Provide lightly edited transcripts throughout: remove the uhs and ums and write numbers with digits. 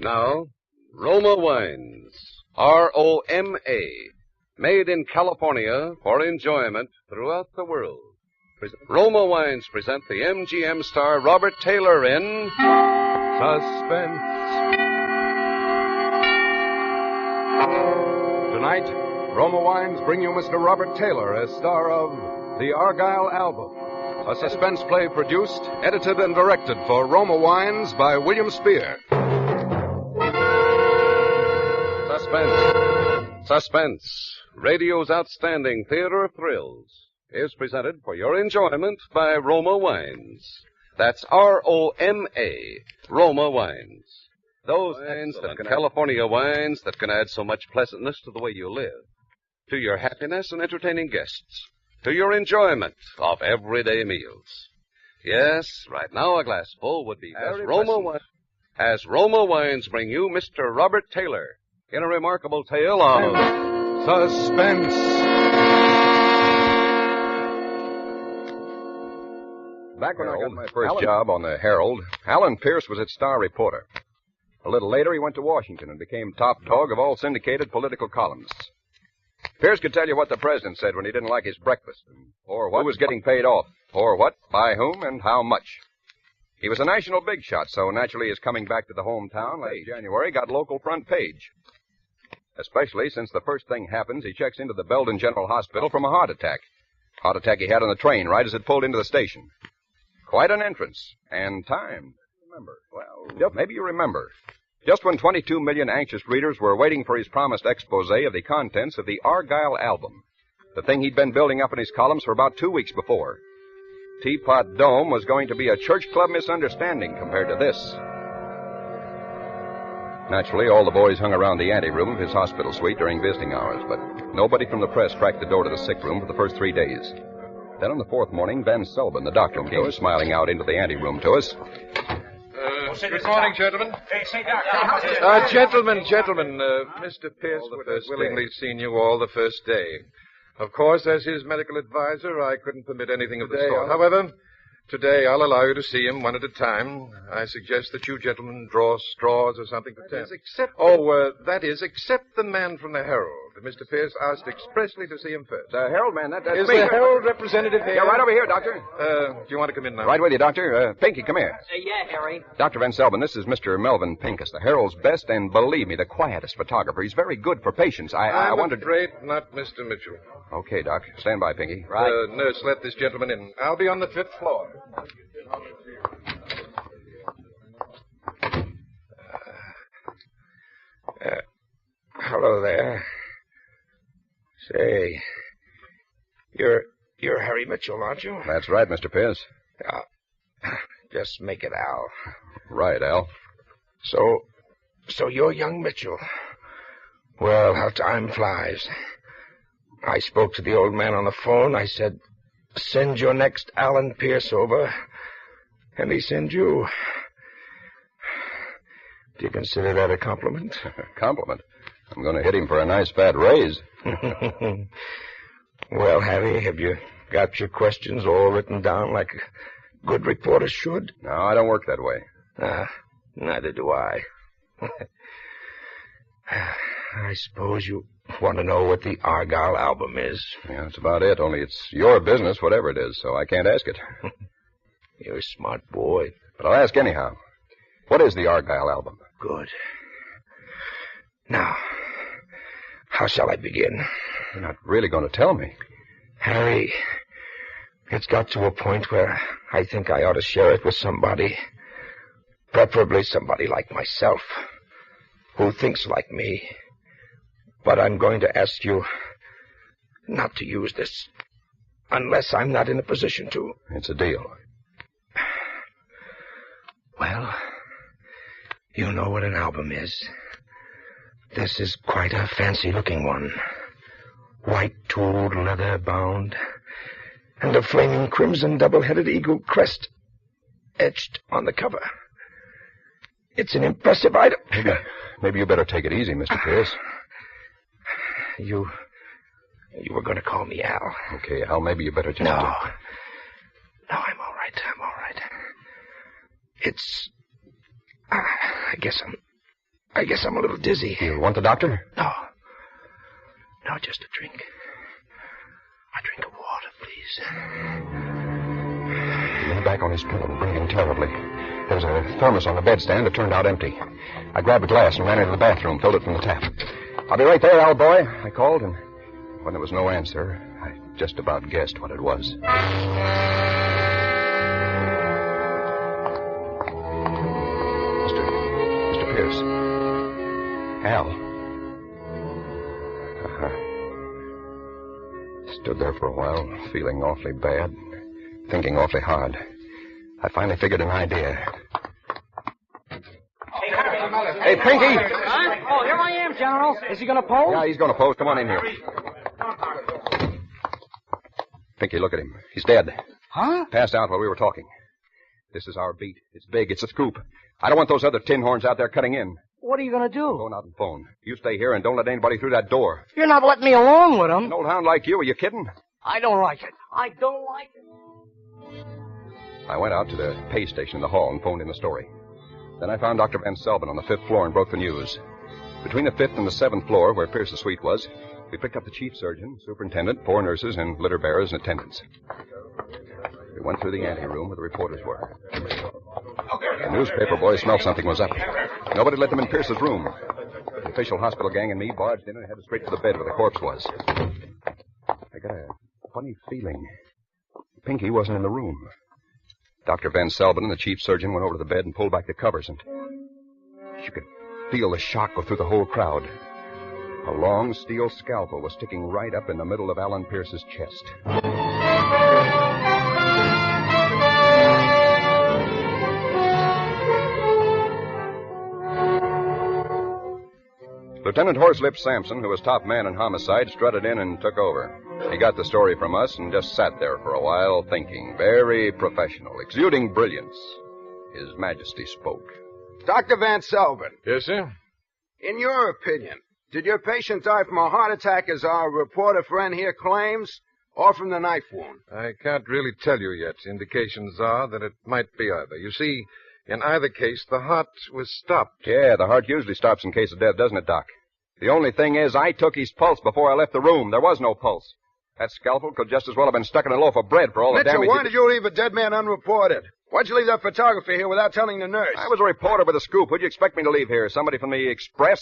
Now, Roma Wines. R-O-M-A. Made in California for enjoyment throughout the world. Roma Wines present the MGM star Robert Taylor in Suspense. Tonight, Roma Wines bring you Mr. Robert Taylor as star of The Argyle Album, a suspense play produced, edited, and directed for Roma Wines by William Spear. Suspense, radio's outstanding theater of thrills, is presented for your enjoyment by Roma Wines. That's R-O-M-A, Roma Wines. Those California wines that can add so much pleasantness to the way you live, to your happiness and entertaining guests, to your enjoyment of everyday meals. Yes, right now a glassful would be as Roma Wines bring you Mr. Robert Taylor in a remarkable tale of suspense. Back when I got my first job on the Herald, Alan Pierce was its star reporter. A little later, he went to Washington and became top dog of all syndicated political columnists. Pierce could tell you what the president said when he didn't like his breakfast, or who was getting paid off, or what, by whom, and how much. He was a national big shot, so naturally his coming back to the hometown last January got local front page. Especially since the first thing happens, he checks into the Belden General Hospital from a heart attack. Heart attack he had on the train right as it pulled into the station. Quite an entrance, and timed. Maybe you remember. Just when 22 million anxious readers were waiting for his promised expose of the contents of the Argyle album, the thing he'd been building up in his columns for about 2 weeks before. Teapot Dome was going to be a church club misunderstanding compared to this. Naturally, all the boys hung around the anteroom of his hospital suite during visiting hours, but nobody from the press cracked the door to the sick room for the first 3 days. Then on the fourth morning, Van Sullivan, the doctor, came smiling out into the anteroom to us. Good morning, gentlemen. Gentlemen, Mr. Pierce would have willingly seen you all the first day. Of course, as his medical advisor, I couldn't permit anything of the sort. However, today I'll allow you to see him one at a time. I suggest that you gentlemen draw straws or something for 10. Except the man from the Herald. Mr. Pierce asked expressly to see him first. The Herald man, that's Is me. the Herald representative here? Yeah, right over here, Doctor. Do you want to come in now? Right with you, Doctor. Pinky, come here. Yeah, Harry. Dr. Van Sullivan, this is Mr. Melvin Pincus, the Herald's best and, believe me, the quietest photographer. He's very good for patients. I wondered... I'm afraid not Mr. Mitchell. Okay, Doc. Stand by, Pinky. Right. Nurse, let this gentleman in. I'll be on the 5th floor. Hello there. Say, you're Harry Mitchell, aren't you? That's right, Mr. Pierce. Just make it Al. Right, Al. So you're young Mitchell. Well, how time flies. I spoke to the old man on the phone. I said, send your next Alan Pierce over. And he sent you. Do you consider that a compliment? Compliment? I'm going to hit him for a nice fat raise. Well, Harry, have you got your questions all written down like a good reporter should? No, I don't work that way. Neither do I. I suppose you want to know what the Argyle album is. Yeah, that's about it, only it's your business, whatever it is, so I can't ask it. You're a smart boy. But I'll ask anyhow. What is the Argyle album? Good. Now, how shall I begin? You're not really going to tell me. Harry, it's got to a point where I think I ought to share it with somebody. Preferably somebody like myself, who thinks like me. But I'm going to ask you not to use this unless I'm not in a position to. It's a deal. Well, you know what an album is. This is quite a fancy-looking one. White-tooled leather bound, and a flaming crimson double-headed eagle crest etched on the cover. It's an impressive item. Maybe you better take it easy, Mr. Pierce. You were going to call me Al. Okay, Al, maybe you better just... No, I'm all right. It's... I guess I guess I'm a little dizzy. You want the doctor? No. No, just a drink. A drink of water, please. He leaned back on his pillow, breathing terribly. There was a thermos on the bedstand that turned out empty. I grabbed a glass and ran into the bathroom, filled it from the tap. "I'll be right there, old boy," I called, and when there was no answer, I just about guessed what it was. Mr. Pierce. Hal. Stood there for a while, feeling awfully bad, thinking awfully hard. I finally figured an idea. Hey, Pinky! Huh? Oh, here I am, General. Is he going to pose? Yeah, he's going to pose. Come on in here. Pinky, look at him. He's dead. Huh? Passed out while we were talking. This is our beat. It's big. It's a scoop. I don't want those other tin horns out there cutting in. What are you going to do? Going out and phone. You stay here and don't let anybody through that door. You're not letting me along with him. An old hound like you, are you kidding? I don't like it. I don't like it. I went out to the pay station in the hall and phoned in the story. Then I found Dr. Van Selvin on the 5th floor and broke the news. Between the 5th and the 7th floor, where Pierce's suite was, we picked up the chief surgeon, superintendent, 4 nurses, and litter bearers and attendants. We went through the anteroom where the reporters were. The newspaper boys smelled something was up. Nobody let them in Pierce's room. The official hospital gang and me barged in and headed straight for the bed where the corpse was. I got a funny feeling. Pinky wasn't in the room. Dr. Van Selvin and the chief surgeon went over to the bed and pulled back the covers, and you could feel the shock go through the whole crowd. A long steel scalpel was sticking right up in the middle of Alan Pierce's chest. Lieutenant Horselip Sampson, who was top man in homicide, strutted in and took over. He got the story from us and just sat there for a while, thinking, very professional, exuding brilliance. His Majesty spoke. Dr. Van Selvin. Yes, sir? In your opinion, did your patient die from a heart attack, as our reporter friend here claims, or from the knife wound? I can't really tell you yet. Indications are that it might be either. You see, in either case, the heart was stopped. Yeah, the heart usually stops in case of death, doesn't it, Doc? The only thing is, I took his pulse before I left the room. There was no pulse. That scalpel could just as well have been stuck in a loaf of bread for all the damage. Mitchell, why did you leave a dead man unreported? Why'd you leave that photographer here without telling the nurse? I was a reporter with a scoop. Who'd you expect me to leave here? Somebody from the Express?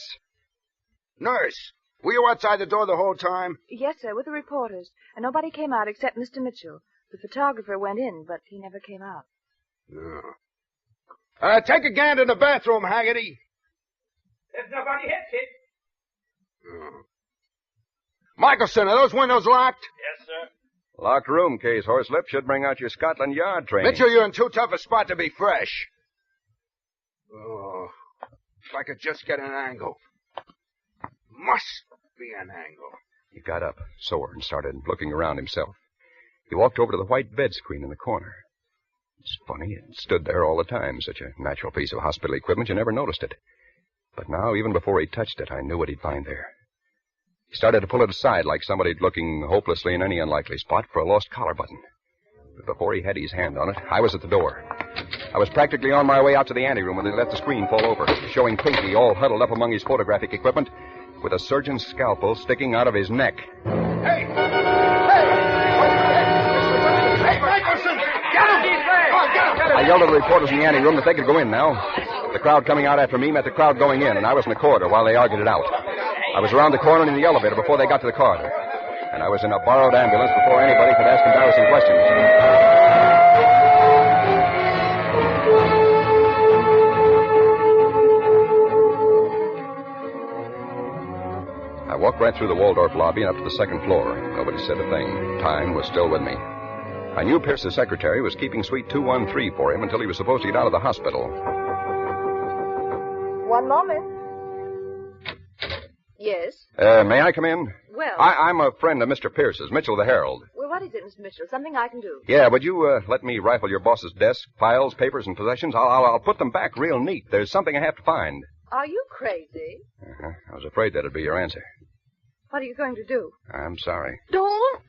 Nurse, were you outside the door the whole time? Yes, sir, with the reporters. And nobody came out except Mr. Mitchell. The photographer went in, but he never came out. No. Take a gander in the bathroom, Haggerty. There's nobody here, Kid. Oh. Michelson, are those windows locked? Yes, sir. Locked room case, Horselip. Should bring out your Scotland Yard training. Mitchell, you're in too tough a spot to be fresh. Oh, if I could just get an angle. Must be an angle. He got up, sore, and started looking around himself. He walked over to the white bed screen in the corner. It's funny, it stood there all the time. Such a natural piece of hospital equipment, you never noticed it. But now, even before he touched it, I knew what he'd find there. He started to pull it aside like somebody looking hopelessly in any unlikely spot for a lost collar button. But before he had his hand on it, I was at the door. I was practically on my way out to the anteroom when they let the screen fall over, showing Pinky all huddled up among his photographic equipment with a surgeon's scalpel sticking out of his neck. Hey! Michelson! Get him! I yelled at the reporters in the anteroom that they could go in now. The crowd coming out after me met the crowd going in, and I was in the corridor while they argued it out. I was around the corner in the elevator before they got to the car. And I was in a borrowed ambulance before anybody could ask embarrassing questions. I walked right through the Waldorf lobby and up to the 2nd floor. Nobody said a thing. Time was still with me. I knew Pierce's secretary was keeping suite 213 for him until he was supposed to get out of the hospital. One moment. Yes? May I come in? Well... I'm a friend of Mr. Pierce's, Mitchell the Herald. Well, what is it, Mr. Mitchell? Something I can do? Yeah, would you let me rifle your boss's desk, files, papers, and possessions? I'll put them back real neat. There's something I have to find. Are you crazy? Uh-huh. I was afraid that'd be your answer. What are you going to do? I'm sorry. Don't!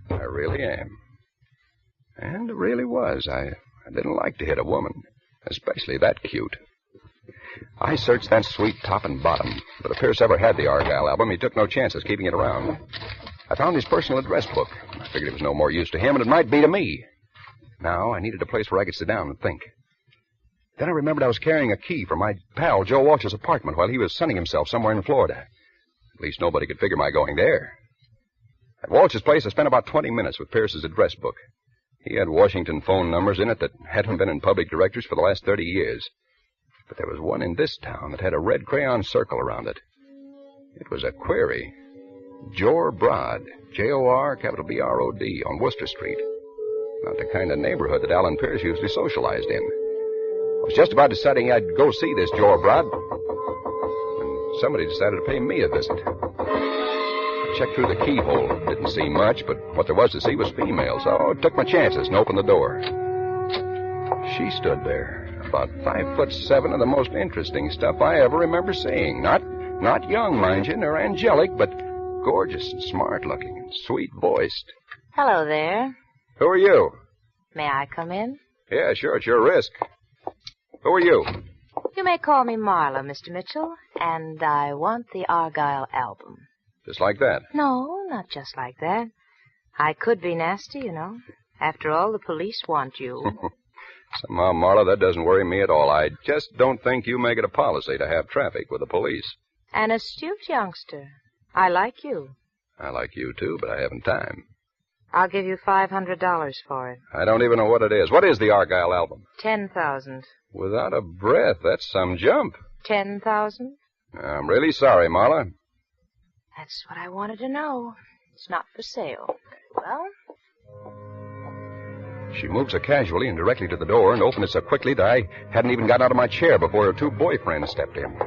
I really am. And it really was. I didn't like to hit a woman, especially that cute. I searched that suite top and bottom, but if Pierce ever had the Argyle album, he took no chances keeping it around. I found his personal address book. I figured it was no more use to him, and it might be to me. Now, I needed a place where I could sit down and think. Then I remembered I was carrying a key from my pal Joe Walsh's apartment while he was sunning himself somewhere in Florida. At least nobody could figure my going there. At Walsh's place, I spent about 20 minutes with Pierce's address book. He had Washington phone numbers in it that hadn't been in public directories for the last 30 years. But there was one in this town that had a red crayon circle around it. It was a query. Jor Brod, Jor, capital B-R-O-D, on Worcester Street. Not the kind of neighborhood that Alan Pierce usually socialized in. I was just about deciding I'd go see this Jor Brod when somebody decided to pay me a visit. I checked through the keyhole. Didn't see much, but what there was to see was female, so I took my chances and opened the door. She stood there, about 5'7", of the most interesting stuff I ever remember seeing. Not young, mind you, nor angelic, but gorgeous and smart-looking and sweet-voiced. Hello there. Who are you? May I come in? Yeah, sure, it's your risk. Who are you? You may call me Marla, Mr. Mitchell, and I want the Argyle album. Just like that? No, not just like that. I could be nasty, you know. After all, the police want you. Somehow, Marla, that doesn't worry me at all. I just don't think you make it a policy to have traffic with the police. An astute youngster. I like you. I like you, too, but I haven't time. I'll give you $500 for it. I don't even know what it is. What is the Argyle album? 10,000. Without a breath, that's some jump. 10,000? I'm really sorry, Marla. That's what I wanted to know. It's not for sale. Well? She moved so casually and directly to the door and opened it so quickly that I hadn't even got out of my chair before her two boyfriends stepped in.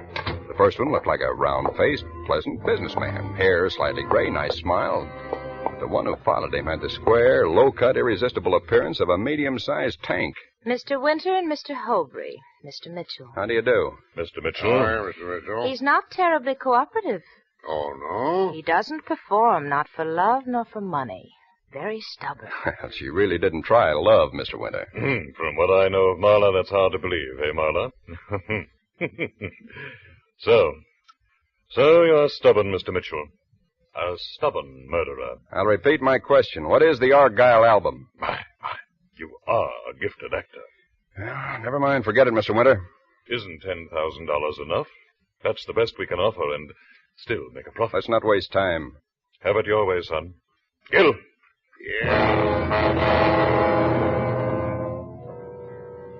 The first one looked like a round-faced, pleasant businessman. Hair slightly gray, nice smile. The one who followed him had the square, low-cut, irresistible appearance of a medium-sized tank. Mr. Winter and Mr. Hobry. Mr. Mitchell. How do you do? Mr. Mitchell. Hi, Mr. Mitchell. He's not terribly cooperative. Oh, no? He doesn't perform, not for love nor for money. Very stubborn. Well, she really didn't try love, Mr. Winter. From what I know of Marla, that's hard to believe, eh, Marla? So you're stubborn, Mr. Mitchell. A stubborn murderer. I'll repeat my question. What is the Argyle album? My, you are a gifted actor. Well, never mind. Forget it, Mr. Winter. Isn't $10,000 enough? That's the best we can offer and still make a profit. Let's not waste time. Have it your way, son. Gil!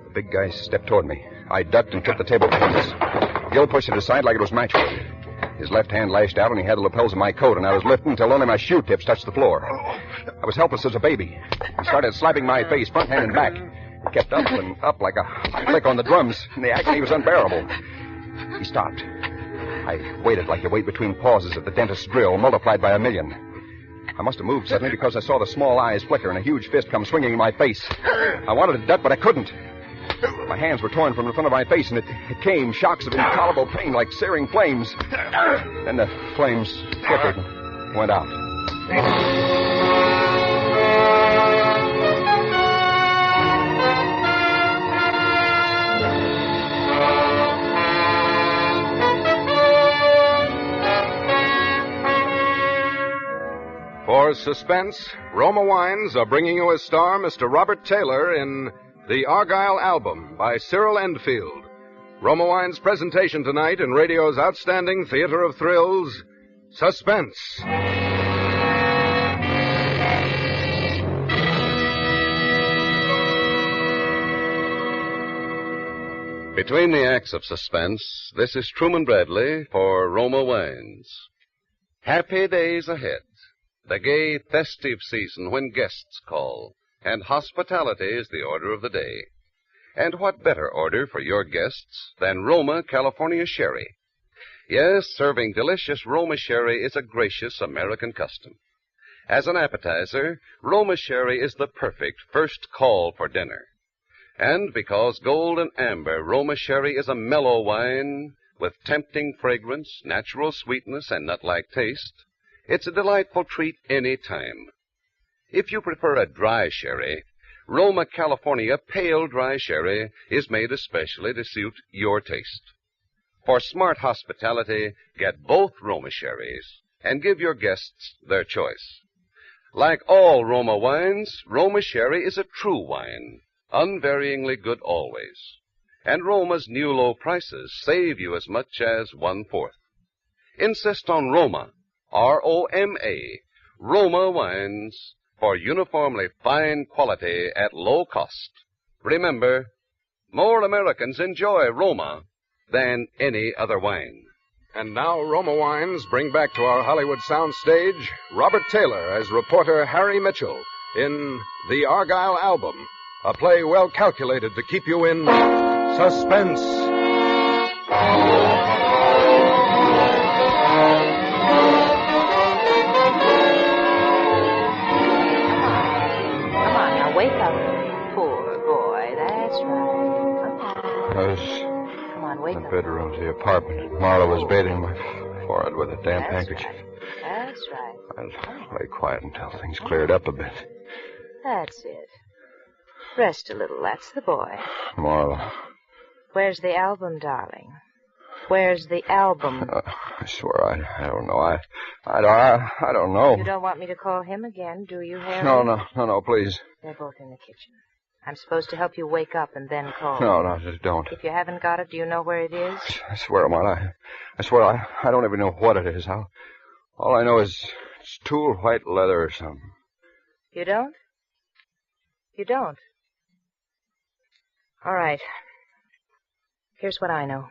The big guy stepped toward me. I ducked and took the table between us. Gil pushed it aside like it was matchwood. His left hand lashed out, and he had the lapels of my coat, and I was lifting until only my shoe tips touched the floor. I was helpless as a baby. He started slapping my face, front hand and back. He kept up and up like a click on the drums, and the agony was unbearable. He stopped. I waited like you wait between pauses at the dentist's drill, multiplied by 1,000,000. I must have moved suddenly because I saw the small eyes flicker and a huge fist come swinging in my face. I wanted to duck, but I couldn't. My hands were torn from the front of my face, and it came, shocks of intolerable pain like searing flames. Then the flames flickered and went out. For suspense, Roma Wines are bringing you as star Mr. Robert Taylor in The Argyle Album by Cyril Endfield. Roma Wines' presentation tonight in radio's outstanding theater of thrills, Suspense. Between the acts of suspense, this is Truman Bradley for Roma Wines. Happy days ahead. The gay, festive season when guests call, and hospitality is the order of the day. And what better order for your guests than Roma California Sherry? Yes, serving delicious Roma Sherry is a gracious American custom. As an appetizer, Roma Sherry is the perfect first call for dinner. And because Gold and Amber Roma Sherry is a mellow wine with tempting fragrance, natural sweetness, and nut-like taste, it's a delightful treat any time. If you prefer a dry sherry, Roma California Pale Dry Sherry is made especially to suit your taste. For smart hospitality, get both Roma sherries and give your guests their choice. Like all Roma wines, Roma sherry is a true wine, unvaryingly good always. And Roma's new low prices save you as much as 1/4. Insist on Roma, R-O-M-A, Roma wines for uniformly fine quality at low cost. Remember, more Americans enjoy Roma than any other wine. And now Roma Wines bring back to our Hollywood soundstage Robert Taylor as reporter Harry Mitchell in The Argyle Album, a play well calculated to keep you in suspense. Come on, now wake up. Poor boy, that's right. Come on, wake up. The bedroom of the apartment. Marla was bathing my forehead with a damp handkerchief. Right. That's right. I'll lay quiet until things cleared up a bit. That's it. Rest a little, that's the boy. Marla. Where's the album, darling? Where's the album? I swear, I don't know. I don't know. You don't want me to call him again, do you, Harry? No, please. They're both in the kitchen. I'm supposed to help you wake up and then call. No, just don't. If you haven't got it, do you know where it is? I swear, Marla, I swear I don't even know what it is. All I know is it's tool white leather or something. You don't? You don't? All right. Here's what I know.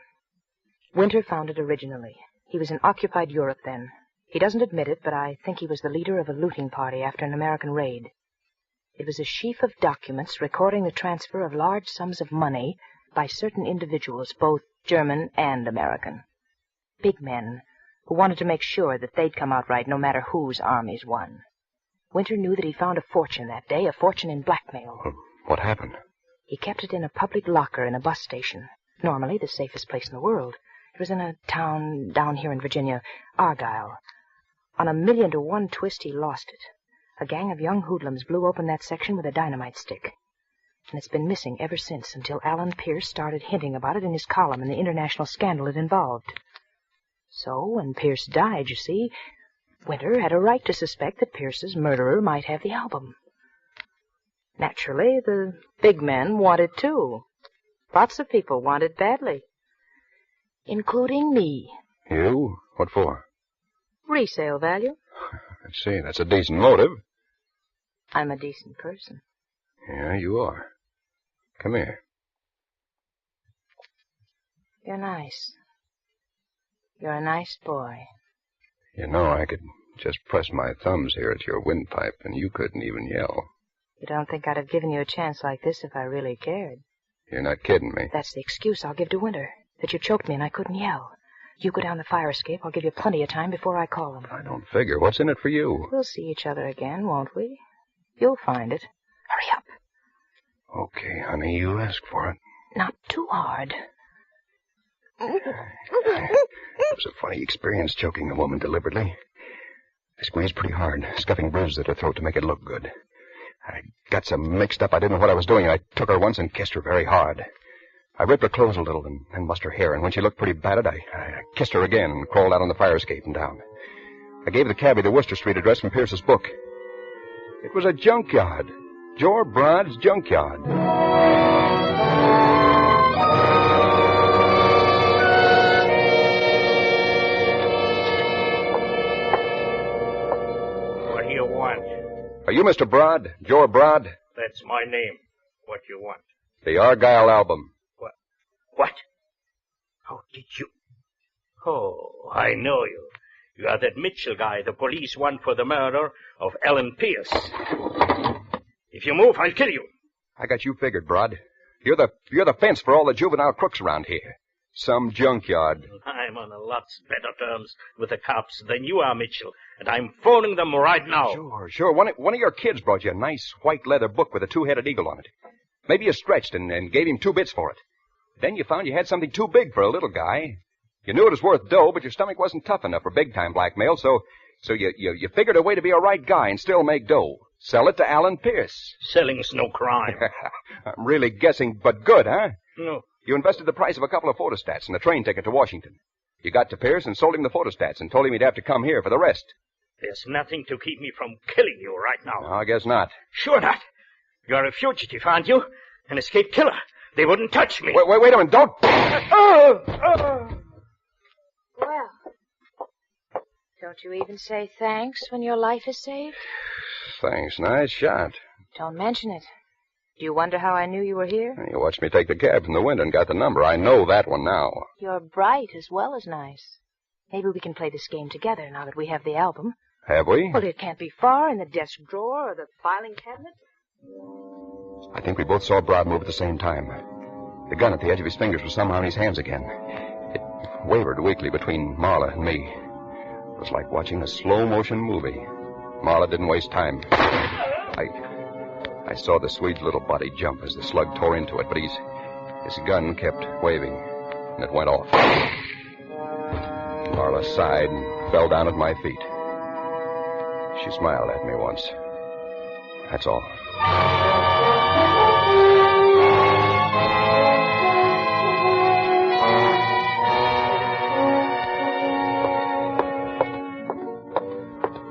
Winter found it originally. He was in occupied Europe then. He doesn't admit it, but I think he was the leader of a looting party after an American raid. It was a sheaf of documents recording the transfer of large sums of money by certain individuals, both German and American. Big men who wanted to make sure that they'd come out right no matter whose armies won. Winter knew that he found a fortune that day, a fortune in blackmail. What happened? He kept it in a public locker in a bus station, normally the safest place in the world. It was in a town down here in Virginia, Argyle. On a 1,000,000-to-1 twist, he lost it. A gang of young hoodlums blew open that section with a dynamite stick. And it's been missing ever since, until Alan Pierce started hinting about it in his column in the international scandal it involved. So, when Pierce died, you see, Winter had a right to suspect that Pierce's murderer might have the album. Naturally, the big men wanted too. Lots of people wanted badly. Including me. You? What for? Resale value. I see. That's a decent motive. I'm a decent person. Yeah, you are. Come here. You're nice. You're a nice boy. You know, I could just press my thumbs here at your windpipe, and you couldn't even yell. You don't think I'd have given you a chance like this if I really cared? You're not kidding me. That's the excuse I'll give to Winter, that you choked me and I couldn't yell. You go down the fire escape. I'll give you plenty of time before I call him. I don't figure. What's in it for you? We'll see each other again, won't we? You'll find it. Hurry up. Okay, honey, you asked for it. Not too hard. It was a funny experience choking a woman deliberately. I squeezed pretty hard, scuffing bruises at her throat to make it look good. I got so mixed up I didn't know what I was doing. I took her once and kissed her very hard. I ripped her clothes a little and mussed her hair, and when she looked pretty battered, I kissed her again and crawled out on the fire escape and down. I gave the cabbie the Worcester Street address from Pierce's book. It was a junkyard. Jor Brod's junkyard. What do you want? Are you Mr. Brod? Jor Brod? That's my name. What do you want? The Argyle album. What? How did you... Oh, I know you. You are that Mitchell guy the police want for the murder of Alan Pierce. If you move, I'll kill you. I got you figured, Brod. You're the fence for all the juvenile crooks around here. Some junkyard. I'm on a lot better terms with the cops than you are, Mitchell, and I'm phoning them right now. Sure. One of your kids brought you a nice white leather book with a two-headed eagle on it. Maybe you stretched and gave him 2 bits for it. Then you found you had something too big for a little guy. You knew it was worth dough, but your stomach wasn't tough enough for big-time blackmail, so you figured a way to be a right guy and still make dough. Sell it to Alan Pierce. Selling's no crime. I'm really guessing, but good, huh? No, You invested the price of a couple of photostats and a train ticket to Washington. You got to Pierce and sold him the photostats and told him he'd have to come here for the rest. There's nothing to keep me from killing you right now. No, I guess not. Sure not. You're a fugitive, aren't you? An escaped killer. They wouldn't touch me. Wait a minute. Don't. Well, don't you even say thanks when your life is saved? Thanks. Nice shot. Don't mention it. Do you wonder how I knew you were here? You watched me take the cab from the window and got the number. I know that one now. You're bright as well as nice. Maybe we can play this game together now that we have the album. Have we? Well, it can't be far in the desk drawer or the filing cabinet. I think we both saw Brad move at the same time. The gun at the edge of his fingers was somehow in his hands again. It wavered weakly between Marla and me. It was like watching a slow-motion movie. Marla didn't waste time. I saw the Swede's little body jump as the slug tore into it, but his gun kept waving, and it went off. Marla sighed and fell down at my feet. She smiled at me once. That's all.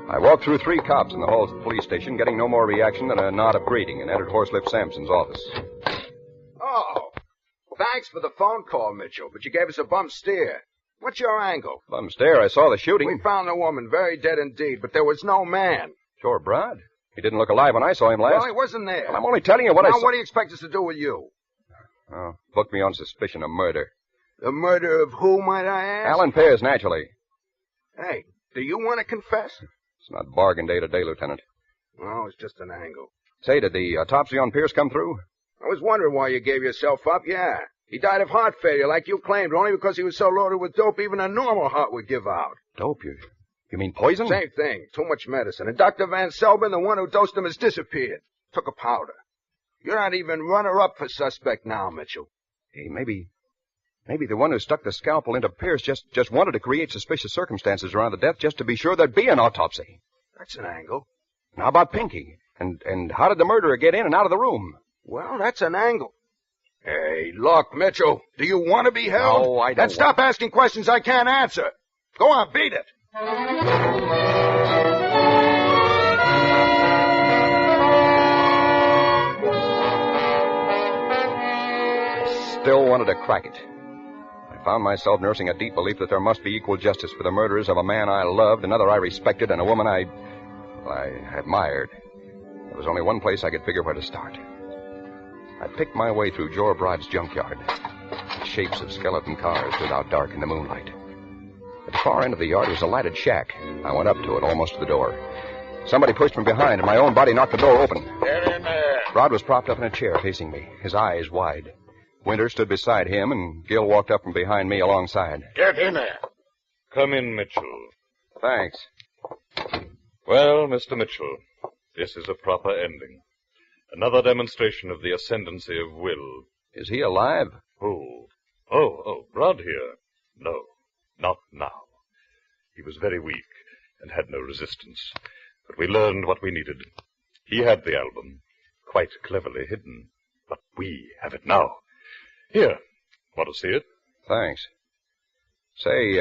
I walked through 3 cops in the halls of the police station, getting no more reaction than a nod of greeting, and entered Horselip Sampson's office. Oh, thanks for the phone call, Mitchell, but you gave us a bum steer. What's your angle? Bum stare, I saw the shooting. We found the woman, very dead indeed, but there was no man. Sure, Brad. He didn't look alive when I saw him last. Well, he wasn't there. Well, I'm only telling you what I saw. Now, what do you expect us to do with you? Oh, booked me on suspicion of murder. The murder of who, might I ask? Alan Pearce, naturally. Hey, do you want to confess? It's not bargain day today, Lieutenant. Oh, it's just an angle. Say, did the autopsy on Pearce come through? I was wondering why you gave yourself up, yeah. He died of heart failure like you claimed, only because he was so loaded with dope even a normal heart would give out. Dope? You mean poison? Same thing. Too much medicine. And Dr. Van Selbin, the one who dosed him, has disappeared. Took a powder. You're not even runner-up for suspect now, Mitchell. Hey, maybe the one who stuck the scalpel into Pearce just wanted to create suspicious circumstances around the death just to be sure there'd be an autopsy. That's an angle. And how about Pinky? And how did the murderer get in and out of the room? Well, that's an angle. Hey, look, Mitchell, do you want to be held? No, I don't. Then stop asking questions I can't answer. Go on, beat it. I still wanted to crack it. I found myself nursing a deep belief that there must be equal justice for the murderers of a man I loved, another I respected, and a woman I admired. There was only one place I could figure where to start. I picked my way through Joe Broad's junkyard. The shapes of skeleton cars stood out dark in the moonlight. At the far end of the yard was a lighted shack. I went up to it, almost to the door. Somebody pushed from behind, and my own body knocked the door open. Get in there. Broad was propped up in a chair facing me, his eyes wide. Winter stood beside him, and Gil walked up from behind me alongside. Get in there. Come in, Mitchell. Thanks. Well, Mr. Mitchell, this is a proper ending. Another demonstration of the ascendancy of will. Is he alive? Who? Oh, Brad here. No, not now. He was very weak and had no resistance. But we learned what we needed. He had the album, quite cleverly hidden. But we have it now. Here, want to see it? Thanks. Say,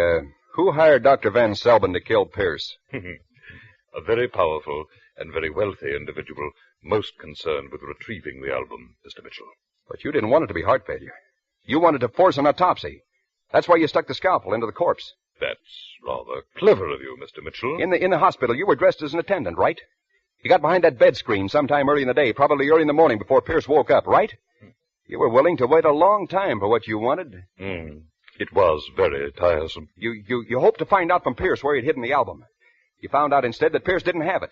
who hired Dr. Van Selbin to kill Pearce? A very powerful and very wealthy individual, most concerned with retrieving the album, Mr. Mitchell. But you didn't want it to be heart failure. You wanted to force an autopsy. That's why you stuck the scalpel into the corpse. That's rather clever of you, Mr. Mitchell. In the hospital, you were dressed as an attendant, right? You got behind that bed screen sometime early in the day, probably early in the morning before Pearce woke up, right? You were willing to wait a long time for what you wanted. It was very tiresome. You hoped to find out from Pearce where he'd hidden the album. You found out instead that Pearce didn't have it.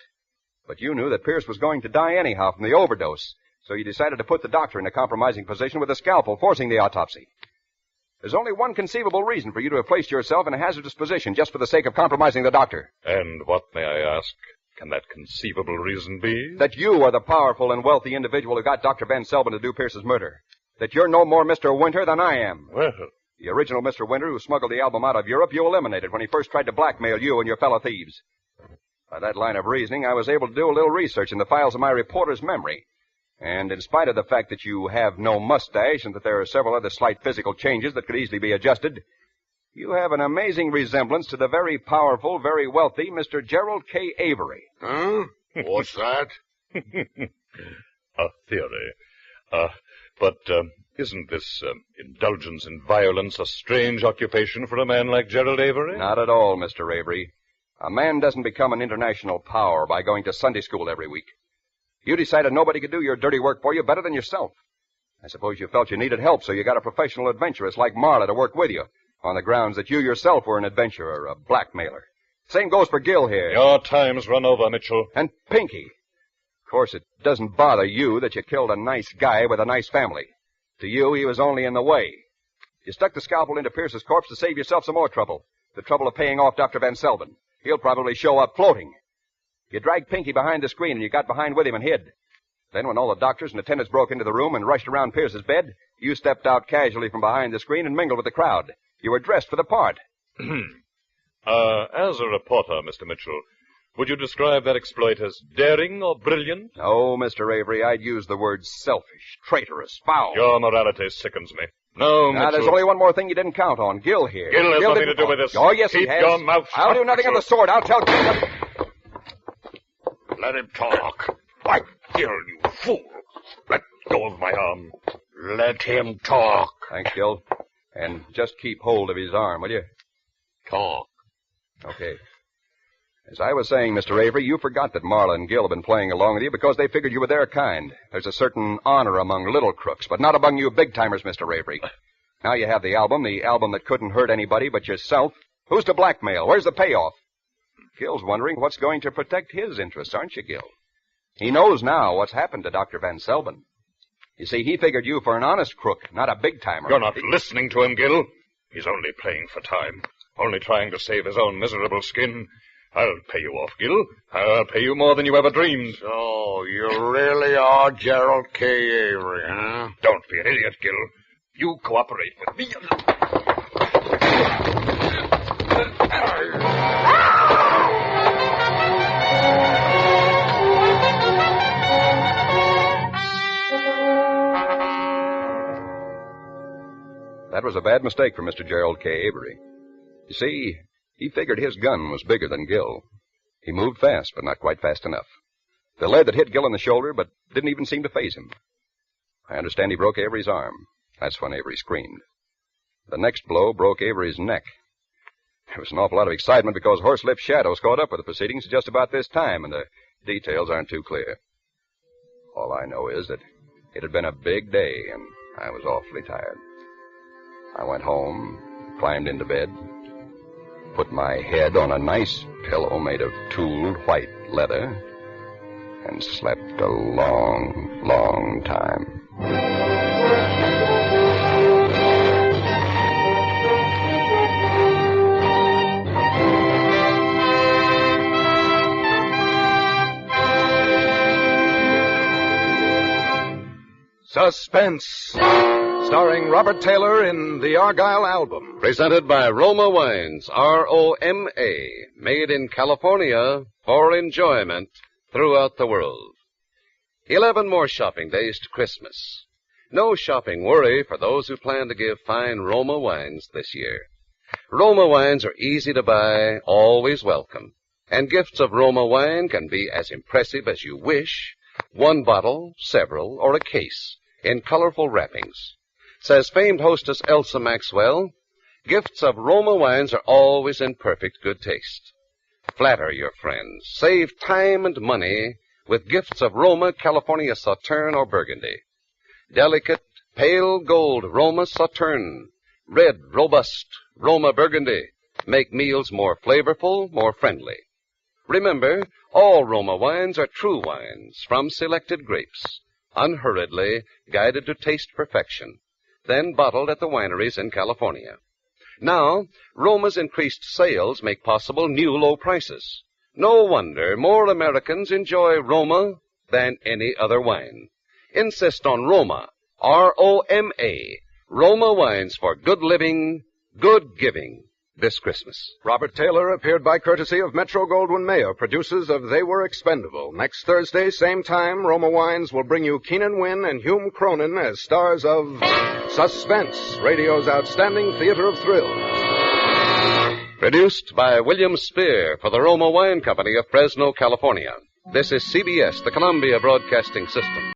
But you knew that Pearce was going to die anyhow from the overdose, so you decided to put the doctor in a compromising position with a scalpel, forcing the autopsy. There's only one conceivable reason for you to have placed yourself in a hazardous position just for the sake of compromising the doctor. And what, may I ask, can that conceivable reason be? That you are the powerful and wealthy individual who got Dr. Van Selbin to do Pearce's murder. That you're no more Mr. Winter than I am. Well... The original Mr. Winter who smuggled the album out of Europe, you eliminated when he first tried to blackmail you and your fellow thieves. By that line of reasoning, I was able to do a little research in the files of my reporter's memory And in spite of the fact that you have no mustache and that there are several other slight physical changes that could easily be adjusted, you have an amazing resemblance to the very powerful, very wealthy Mr. Gerald K. Avery. Huh? What's that? A theory. But isn't this indulgence in violence a strange occupation for a man like Gerald Avery? Not at all, Mr. Avery. A man doesn't become an international power by going to Sunday school every week. You decided nobody could do your dirty work for you better than yourself. I suppose you felt you needed help, so you got a professional adventuress like Marla to work with you, on the grounds that you yourself were an adventurer, a blackmailer. Same goes for Gil here. Your time's run over, Mitchell. And Pinky. Of course, it doesn't bother you that you killed a nice guy with a nice family. To you, he was only in the way. You stuck the scalpel into Pierce's corpse to save yourself some more trouble. The trouble of paying off Dr. Van Selvin. He'll probably show up floating. You dragged Pinky behind the screen, and you got behind with him and hid. Then when all the doctors and attendants broke into the room and rushed around Pierce's bed, you stepped out casually from behind the screen and mingled with the crowd. You were dressed for the part. As a reporter, Mr. Mitchell, would you describe that exploit as daring or brilliant? No, Mr. Avery, I'd use the words selfish, traitorous, foul. Your morality sickens me. No, Mitchell. Now, there's only one more thing you didn't count on. Gil here. Gil has nothing to do with this. Oh, yes, Keep he has. your mouth shut, I'll do nothing Mitchell. of the sort. I'll tell Gil. Let him talk. Why, Gil, you fool. Let go of my arm. Let him talk. Thanks, Gil. And just keep hold of his arm, will you? Talk. Okay. As I was saying, Mr. Avery, you forgot that Marla and Gil have been playing along with you because they figured you were their kind. There's a certain honor among little crooks, but not among you big-timers, Mr. Avery. Now you have the album that couldn't hurt anybody but yourself. Who's to blackmail? Where's the payoff? Gil's wondering what's going to protect his interests, aren't you, Gil? He knows now what's happened to Dr. Van Selvin. You see, he figured you for an honest crook, not a big-timer. You're not listening to him, Gil. He's only playing for time, only trying to save his own miserable skin. I'll pay you off, Gil. I'll pay you more than you ever dreamed. So, you really are Gerald K. Avery, huh? Don't be an idiot, Gil. You cooperate with me. That was a bad mistake for Mr. Gerald K. Avery. You see, he figured his gun was bigger than Gil. He moved fast, but not quite fast enough. The lead that hit Gil in the shoulder, but didn't even seem to faze him. I understand he broke Avery's arm. That's when Avery screamed. The next blow broke Avery's neck. There was an awful lot of excitement because Horselip Shadows caught up with the proceedings just about this time, and the details aren't too clear. All I know is that it had been a big day, and I was awfully tired. I went home, climbed into bed, put my head on a nice pillow made of tooled white leather, and slept a long, long time. Suspense. Starring Robert Taylor in the Argyle album. Presented by Roma Wines, R-O-M-A, made in California for enjoyment throughout the world. 11 more shopping days to Christmas. No shopping worry for those who plan to give fine Roma wines this year. Roma wines are easy to buy, always welcome. And gifts of Roma wine can be as impressive as you wish. One bottle, several, or a case in colorful wrappings. Says famed hostess Elsa Maxwell, gifts of Roma wines are always in perfect good taste. Flatter your friends. Save time and money with gifts of Roma California Sauterne or Burgundy. Delicate, pale gold Roma Sauterne. Red, robust Roma Burgundy. Make meals more flavorful, more friendly. Remember, all Roma wines are true wines from selected grapes, unhurriedly guided to taste perfection, then bottled at the wineries in California. Now, Roma's increased sales make possible new low prices. No wonder more Americans enjoy Roma than any other wine. Insist on Roma, R-O-M-A, Roma wines for good living, good giving. this Christmas. Robert Taylor appeared by courtesy of Metro-Goldwyn-Mayer, producers of They Were Expendable. Next Thursday, same time, Roma Wines will bring you Keenan Wynn and Hume Cronin as stars of Suspense, radio's outstanding theater of thrills. Produced by William Spear for the Roma Wine Company of Fresno, California. This is CBS, the Columbia Broadcasting System.